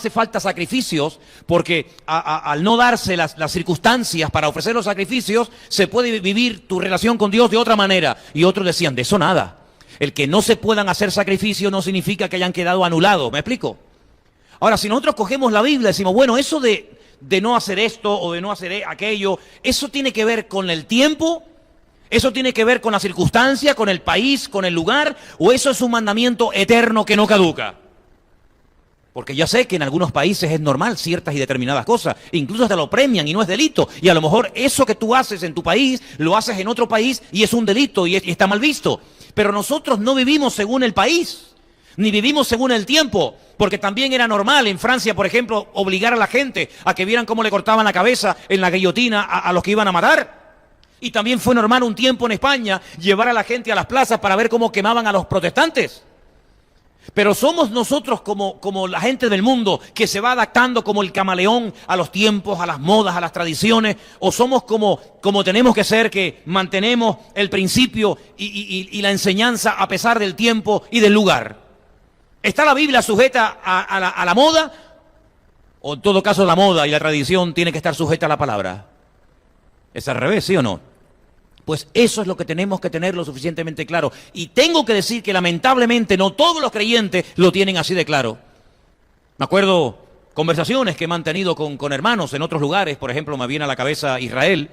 falta sacrificios porque al no darse las circunstancias para ofrecer los sacrificios, se puede vivir tu relación con Dios de otra manera. Y otros decían, de eso nada. El que no se puedan hacer sacrificios no significa que hayan quedado anulados. ¿Me explico? Ahora, si nosotros cogemos la Biblia y decimos, bueno, eso de no hacer esto o de no hacer aquello, eso tiene que ver con el tiempo. ¿Eso tiene que ver con la circunstancia, con el país, con el lugar? ¿O eso es un mandamiento eterno que no caduca? Porque ya sé que en algunos países es normal ciertas y determinadas cosas. Incluso hasta lo premian y no es delito. Y a lo mejor eso que tú haces en tu país, lo haces en otro país y es un delito y está mal visto. Pero nosotros no vivimos según el país, ni vivimos según el tiempo. Porque también era normal en Francia, por ejemplo, obligar a la gente a que vieran cómo le cortaban la cabeza en la guillotina a los que iban a matar. Y también fue normal un tiempo en España llevar a la gente a las plazas para ver cómo quemaban a los protestantes. Pero somos nosotros como la gente del mundo que se va adaptando como el camaleón a los tiempos, a las modas, a las tradiciones, o somos como tenemos que ser, que mantenemos el principio y la enseñanza a pesar del tiempo y del lugar. ¿Está la Biblia sujeta a la moda? O en todo caso la moda y la tradición tiene que estar sujeta a la palabra. ¿Es al revés, sí o no? Pues eso es lo que tenemos que tener lo suficientemente claro. Y tengo que decir que lamentablemente no todos los creyentes lo tienen así de claro. Me acuerdo conversaciones que he mantenido con hermanos en otros lugares, por ejemplo, me viene a la cabeza Israel,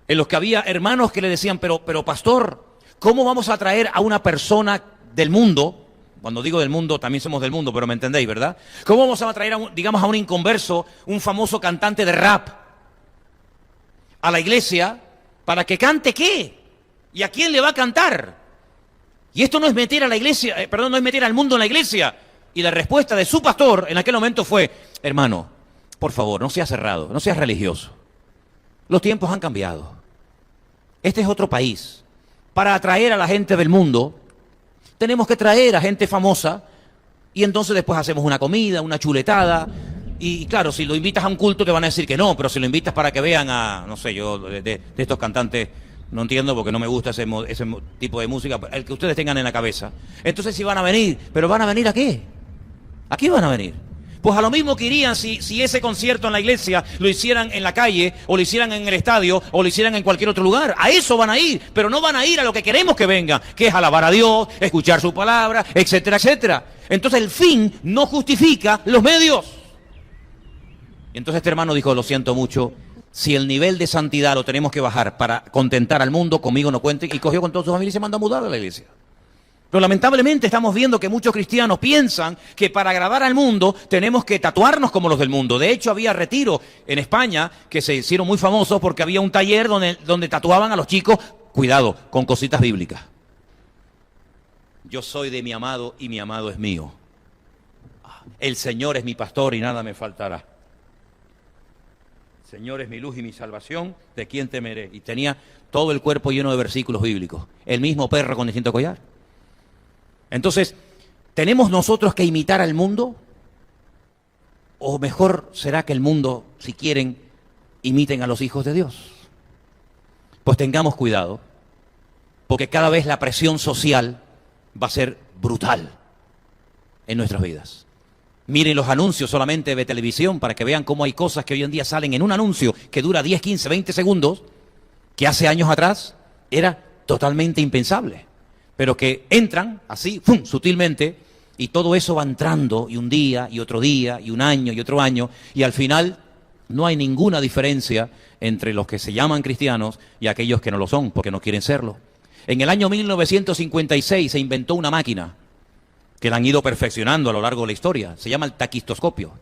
en los que había hermanos que le decían, pero pastor, ¿cómo vamos a traer a una persona del mundo? Cuando digo del mundo, también somos del mundo, pero me entendéis, ¿verdad? ¿Cómo vamos a traer, a un inconverso, un famoso cantante de rap, a la iglesia, para que cante qué? ¿Y a quién le va a cantar? Y esto no es meter a la iglesia, no es meter al mundo en la iglesia. Y la respuesta de su pastor en aquel momento fue, hermano, por favor, no seas cerrado, no seas religioso. Los tiempos han cambiado. Este es otro país. Para atraer a la gente del mundo, tenemos que traer a gente famosa y entonces después hacemos una comida, una chuletada. Y claro, si lo invitas a un culto te van a decir que no, pero si lo invitas para que vean a, no sé, yo de estos cantantes, no entiendo porque no me gusta ese tipo de música, el que ustedes tengan en la cabeza. Entonces sí van a venir, pero ¿van a venir a qué? ¿A qué van a venir? Pues a lo mismo que irían si ese concierto en la iglesia lo hicieran en la calle, o lo hicieran en el estadio, o lo hicieran en cualquier otro lugar. A eso van a ir, pero no van a ir a lo que queremos que vengan, que es alabar a Dios, escuchar su palabra, etcétera, etcétera. Entonces el fin no justifica los medios. Y entonces este hermano dijo, lo siento mucho, si el nivel de santidad lo tenemos que bajar para contentar al mundo, conmigo no cuente, y cogió con toda su familia y se mandó a mudar a la iglesia. Pero lamentablemente estamos viendo que muchos cristianos piensan que para agradar al mundo tenemos que tatuarnos como los del mundo. De hecho, había retiros en España que se hicieron muy famosos porque había un taller donde tatuaban a los chicos, cuidado, con cositas bíblicas. Yo soy de mi amado y mi amado es mío. El Señor es mi pastor y nada me faltará. Señor es mi luz y mi salvación, ¿de quién temeré? Y tenía todo el cuerpo lleno de versículos bíblicos. El mismo perro con distinto collar. Entonces, ¿tenemos nosotros que imitar al mundo? ¿O mejor será que el mundo, si quieren, imiten a los hijos de Dios? Pues tengamos cuidado, porque cada vez la presión social va a ser brutal en nuestras vidas. Miren los anuncios solamente de televisión para que vean cómo hay cosas que hoy en día salen en un anuncio que dura 10, 15, 20 segundos, que hace años atrás era totalmente impensable. Pero que entran así, ¡fum!, sutilmente, y todo eso va entrando, y un día, y otro día, y un año, y otro año, y al final no hay ninguna diferencia entre los que se llaman cristianos y aquellos que no lo son, porque no quieren serlo. En el año 1956 se inventó una máquina que la han ido perfeccionando a lo largo de la historia. Se llama el taquistoscopio.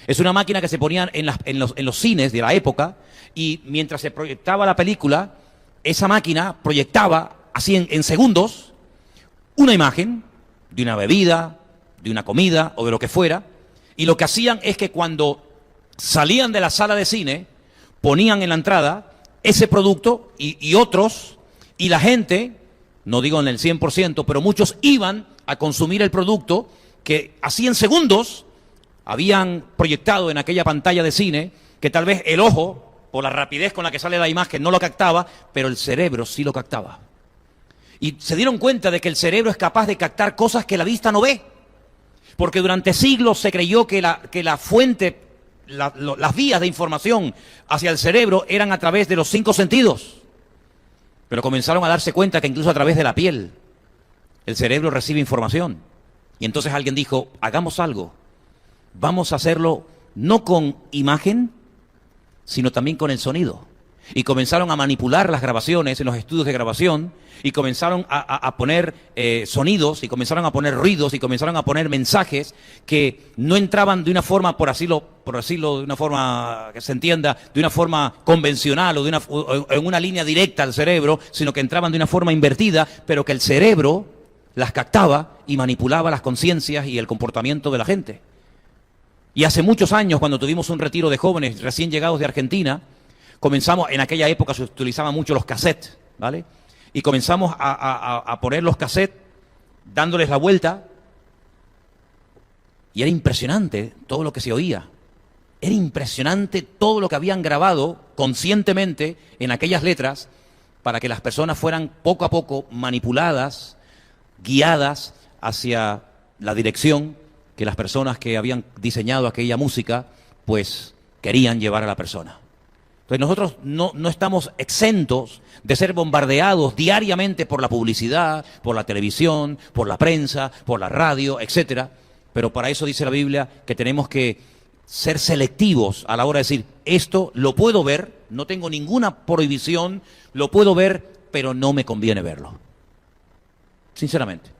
Es una máquina que se ponía en los cines de la época y mientras se proyectaba la película, esa máquina proyectaba así en segundos una imagen de una bebida, de una comida o de lo que fuera, y lo que hacían es que cuando salían de la sala de cine, ponían en la entrada ese producto y otros, y la gente, no digo en el 100%, pero muchos iban a consumir el producto que así en segundos habían proyectado en aquella pantalla de cine, que tal vez el ojo, por la rapidez con la que sale la imagen, no lo captaba, pero el cerebro sí lo captaba. Y se dieron cuenta de que el cerebro es capaz de captar cosas que la vista no ve. Porque durante siglos se creyó que la fuente, las vías de información hacia el cerebro eran a través de los 5 sentidos. Pero comenzaron a darse cuenta que incluso a través de la piel el cerebro recibe información. Y entonces alguien dijo, hagamos algo. Vamos a hacerlo no con imagen, sino también con el sonido. Y comenzaron a manipular las grabaciones en los estudios de grabación, y comenzaron a poner sonidos, y comenzaron a poner ruidos, y comenzaron a poner mensajes que no entraban de una forma, por decirlo de una forma que se entienda, de una forma convencional o en una línea directa al cerebro, sino que entraban de una forma invertida, pero que el cerebro las captaba y manipulaba las conciencias y el comportamiento de la gente. Y hace muchos años, cuando tuvimos un retiro de jóvenes recién llegados de Argentina, Comenzamos, en aquella época se utilizaban mucho los cassettes, ¿vale? Y comenzamos a poner los cassettes, dándoles la vuelta, y era impresionante todo lo que se oía. Era impresionante todo lo que habían grabado conscientemente en aquellas letras para que las personas fueran poco a poco manipuladas, guiadas hacia la dirección que las personas que habían diseñado aquella música, pues querían llevar a la persona. Entonces nosotros no estamos exentos de ser bombardeados diariamente por la publicidad, por la televisión, por la prensa, por la radio, etcétera. Pero para eso dice la Biblia que tenemos que ser selectivos a la hora de decir, esto lo puedo ver, no tengo ninguna prohibición, lo puedo ver, pero no me conviene verlo. Sinceramente.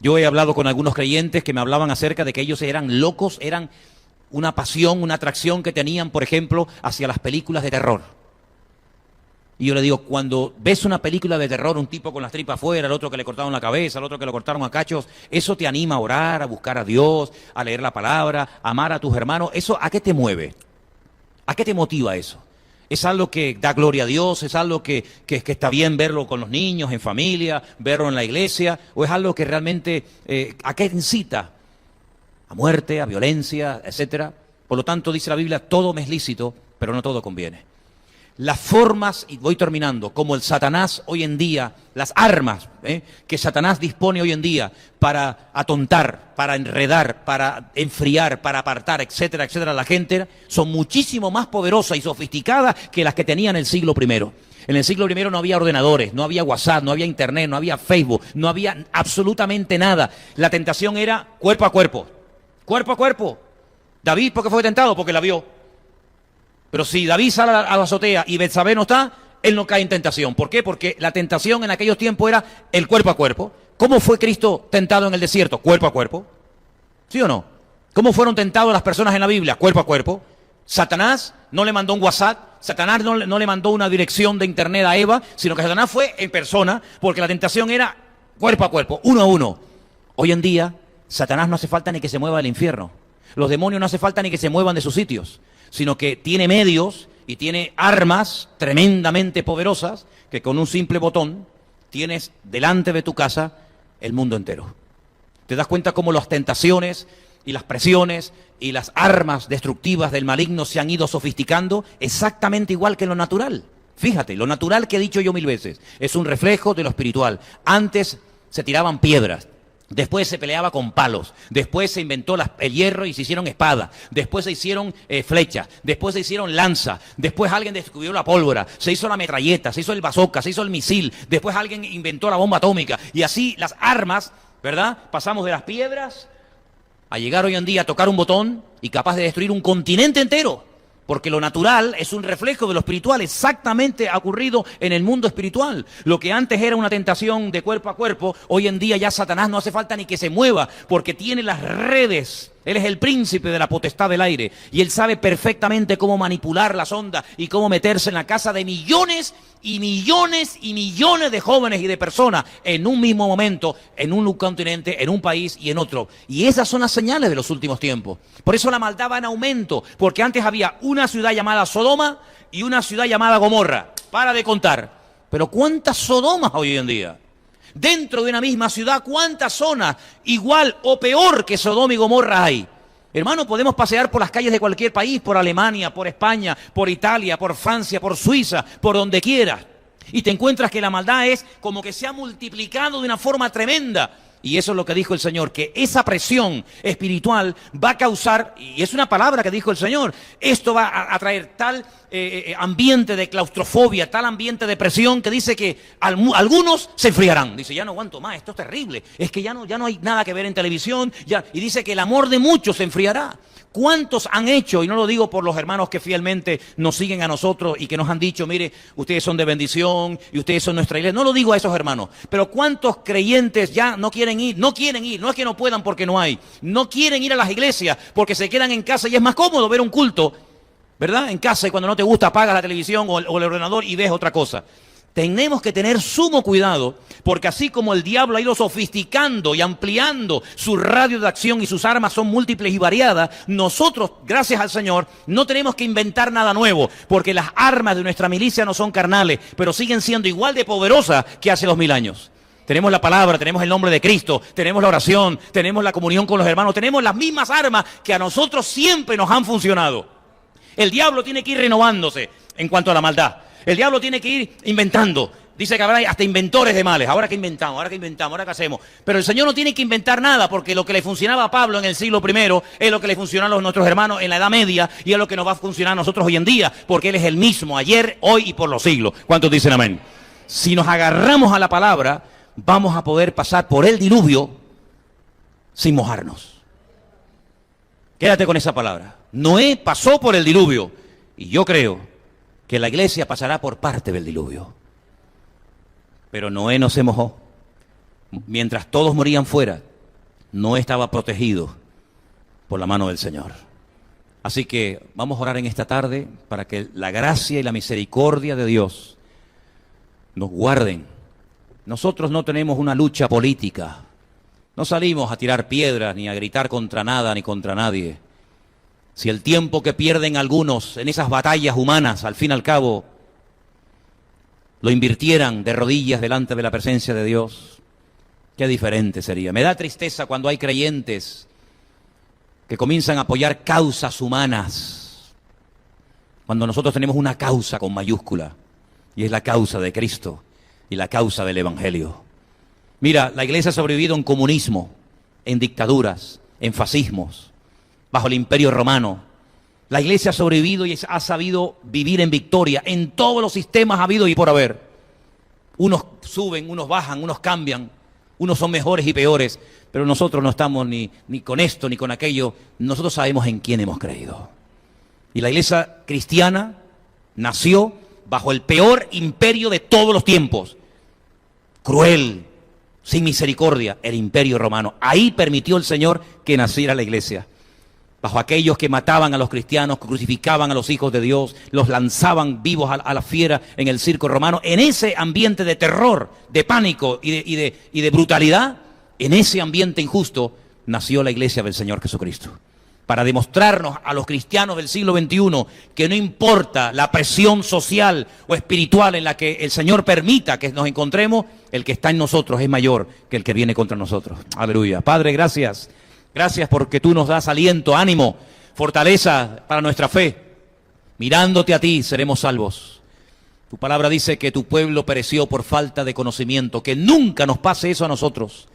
Yo he hablado con algunos creyentes que me hablaban acerca de que ellos eran locos, eran una pasión, una atracción que tenían, por ejemplo, hacia las películas de terror. Y yo le digo, cuando ves una película de terror, un tipo con las tripas afuera, el otro que le cortaron la cabeza, el otro que le cortaron a cachos, eso te anima a orar, a buscar a Dios, a leer la palabra, a amar a tus hermanos. ¿Eso a qué te mueve? ¿A qué te motiva eso? ¿Es algo que da gloria a Dios? ¿Es algo que está bien verlo con los niños, en familia, verlo en la iglesia? ¿O es algo que realmente, a qué incita? A muerte, a violencia, etcétera. Por lo tanto, dice la Biblia, todo me es lícito, pero no todo conviene. Las formas, y voy terminando, como el Satanás hoy en día, las armas que Satanás dispone hoy en día para atontar, para enredar, para enfriar, para apartar, etcétera, etcétera, la gente, son muchísimo más poderosas y sofisticadas que las que tenía en el siglo I. En el siglo I no había ordenadores, no había WhatsApp, no había Internet, no había Facebook, no había absolutamente nada. La tentación era cuerpo a cuerpo. Cuerpo a cuerpo. David, ¿por qué fue tentado? Porque la vio. Pero si David sale a la azotea y Betsabé no está, él no cae en tentación. ¿Por qué? Porque la tentación en aquellos tiempos era el cuerpo a cuerpo. ¿Cómo fue Cristo tentado en el desierto? Cuerpo a cuerpo. ¿Sí o no? ¿Cómo fueron tentados las personas en la Biblia? Cuerpo a cuerpo. Satanás no le mandó un WhatsApp, Satanás no le mandó una dirección de internet a Eva, sino que Satanás fue en persona, porque la tentación era cuerpo a cuerpo, uno a uno. Hoy en día, Satanás no hace falta ni que se mueva del infierno. Los demonios no hace falta ni que se muevan de sus sitios, sino que tiene medios y tiene armas tremendamente poderosas que con un simple botón tienes delante de tu casa el mundo entero. ¿Te das cuenta cómo las tentaciones y las presiones y las armas destructivas del maligno se han ido sofisticando exactamente igual que lo natural? Fíjate, lo natural que he dicho yo 1000 veces es un reflejo de lo espiritual. Antes se tiraban piedras. Después se peleaba con palos, después se inventó el hierro y se hicieron espadas, después se hicieron flechas, después se hicieron lanzas, después alguien descubrió la pólvora, se hizo la metralleta, se hizo el bazooka, se hizo el misil, después alguien inventó la bomba atómica y así las armas, ¿verdad? Pasamos de las piedras a llegar hoy en día a tocar un botón y capaz de destruir un continente entero. Porque lo natural es un reflejo de lo espiritual, exactamente ha ocurrido en el mundo espiritual. Lo que antes era una tentación de cuerpo a cuerpo, hoy en día ya Satanás no hace falta ni que se mueva, porque tiene las redes. Él es el príncipe de la potestad del aire y él sabe perfectamente cómo manipular las ondas y cómo meterse en la casa de millones y millones y millones de jóvenes y de personas en un mismo momento, en un continente, en un país y en otro. Y esas son las señales de los últimos tiempos. Por eso la maldad va en aumento, porque antes había una ciudad llamada Sodoma y una ciudad llamada Gomorra. Para de contar. Pero ¿cuántas Sodomas hoy en día? Dentro de una misma ciudad, ¿cuántas zonas igual o peor que Sodoma y Gomorra hay? Hermano, podemos pasear por las calles de cualquier país, por Alemania, por España, por Italia, por Francia, por Suiza, por donde quieras. Y te encuentras que la maldad es como que se ha multiplicado de una forma tremenda. Y eso es lo que dijo el Señor, que esa presión espiritual va a causar, y es una palabra que dijo el Señor, esto va a traer tal ambiente de claustrofobia, tal ambiente de presión que dice que algunos se enfriarán. Dice, ya no aguanto más, esto es terrible, es que ya no hay nada que ver en televisión, y dice que el amor de muchos se enfriará. ¿Cuántos han hecho, y no lo digo por los hermanos que fielmente nos siguen a nosotros y que nos han dicho, mire, ustedes son de bendición y ustedes son nuestra iglesia? No lo digo a esos hermanos, pero ¿cuántos creyentes ya no quieren ir? No quieren ir, no es que no puedan porque no hay. No quieren ir a las iglesias porque se quedan en casa y es más cómodo ver un culto, ¿verdad? En casa, y cuando no te gusta apagas la televisión o el ordenador y ves otra cosa. tenemos que tener sumo cuidado, porque así como el diablo ha ido sofisticando y ampliando su radio de acción y sus armas son múltiples y variadas, nosotros, gracias al Señor, no tenemos que inventar nada nuevo, porque las armas de nuestra milicia no son carnales, pero siguen siendo igual de poderosas que hace 2000 años. Tenemos la palabra, tenemos el nombre de Cristo, tenemos la oración, tenemos la comunión con los hermanos, tenemos las mismas armas que a nosotros siempre nos han funcionado. El diablo tiene que ir renovándose en cuanto a la maldad. El diablo tiene que ir inventando. Dice que habrá hasta inventores de males. Ahora que inventamos, ahora que inventamos, ahora que hacemos. Pero el Señor no tiene que inventar nada, porque lo que le funcionaba a Pablo en el siglo I es lo que le funcionó a nuestros hermanos en la Edad Media y es lo que nos va a funcionar a nosotros hoy en día, porque Él es el mismo ayer, hoy y por los siglos. ¿Cuántos dicen amén? Si nos agarramos a la palabra, vamos a poder pasar por el diluvio sin mojarnos. Quédate con esa palabra. Noé pasó por el diluvio y yo creo que la iglesia pasará por parte del diluvio. Pero Noé no se mojó. Mientras todos morían fuera, Noé estaba protegido por la mano del Señor. Así que vamos a orar en esta tarde para que la gracia y la misericordia de Dios nos guarden. Nosotros no tenemos una lucha política. No salimos a tirar piedras, ni a gritar contra nada, ni contra nadie. Si el tiempo que pierden algunos en esas batallas humanas, al fin y al cabo, lo invirtieran de rodillas delante de la presencia de Dios, qué diferente sería. Me da tristeza cuando hay creyentes que comienzan a apoyar causas humanas, cuando nosotros tenemos una causa con mayúscula, y es la causa de Cristo y la causa del Evangelio. Mira, la iglesia ha sobrevivido en comunismo, en dictaduras, en fascismos, bajo el Imperio Romano. La iglesia ha sobrevivido y ha sabido vivir en victoria en todos los sistemas habidos y por haber. Unos suben, unos bajan, unos cambian, unos son mejores y peores, pero nosotros no estamos ni con esto ni con aquello. Nosotros sabemos en quién hemos creído. Y la iglesia cristiana nació bajo el peor imperio de todos los tiempos. Cruel, sin misericordia, el Imperio Romano. Ahí permitió el Señor que naciera la iglesia. Bajo aquellos que mataban a los cristianos, que crucificaban a los hijos de Dios, los lanzaban vivos a la fiera en el circo romano. En ese ambiente de terror, de pánico y de brutalidad, en ese ambiente injusto, nació la iglesia del Señor Jesucristo. Para demostrarnos a los cristianos del siglo XXI que no importa la presión social o espiritual en la que el Señor permita que nos encontremos, el que está en nosotros es mayor que el que viene contra nosotros. Aleluya. Padre, gracias. Gracias porque tú nos das aliento, ánimo, fortaleza para nuestra fe. Mirándote a ti seremos salvos. Tu palabra dice que tu pueblo pereció por falta de conocimiento. Que nunca nos pase eso a nosotros.